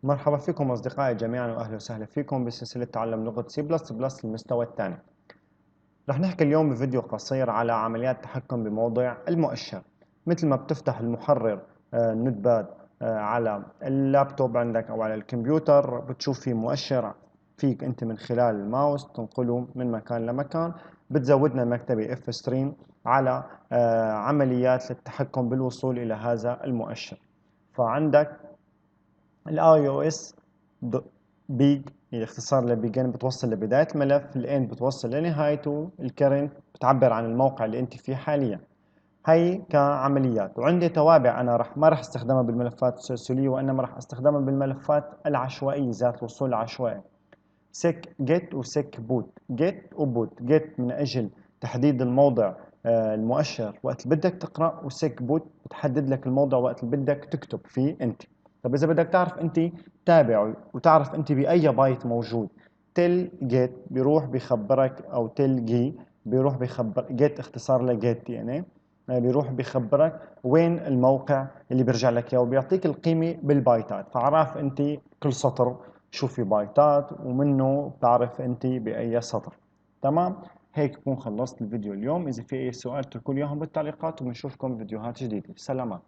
مرحبا فيكم أصدقائي جميعا وأهلا وسهلا فيكم بسلسلة تعلم لغة C++ للمستوى الثاني. رح نحكي اليوم بفيديو قصير على عمليات التحكم بموضع المؤشر. مثل ما بتفتح المحرر النوت باد على اللابتوب عندك أو على الكمبيوتر، بتشوف في مؤشر فيك أنت من خلال الماوس تنقله من مكان لمكان. بتزودنا مكتبة F-string على عمليات للتحكم بالوصول إلى هذا المؤشر. فعندك الاي او اس بيج، اختصار لبيجن بتوصل لبدايه الملف، الاند بتوصل لنهايته، الكرنت بتعبر عن الموقع اللي انت فيه حاليا. هي كعمليات. وعندي توابع انا ما راح استخدمها بالملفات التسلسليه، وانما راح استخدمها بالملفات العشوائيه ذات الوصول العشوائي. سيك جيت وسيك بوت. جيت وبوت. جيت من اجل تحديد الموضع المؤشر وقت اللي بدك تقرا، وسيك بوت بتحدد لك الموضع وقت اللي بدك تكتب فيه انت. طب اذا بدك تعرف انت تابعه وتعرف انت باي بايت موجود، تل جيت بيروح بيخبرك، او تل جي بيروح بيخبر. جيت اختصار لجيت يعني بيروح بيخبرك وين الموقع اللي بيرجع لك اياه، وبيعطيك القيمه بالبايتات. فعرف انت كل سطر شو في بايتات، ومنه بتعرف انت باي سطر. تمام. هيك بكون خلصت الفيديو اليوم. اذا في اي سؤال اتركوا لي اياهم بالتعليقات، وبنشوفكم فيديوهات جديده. سلامات.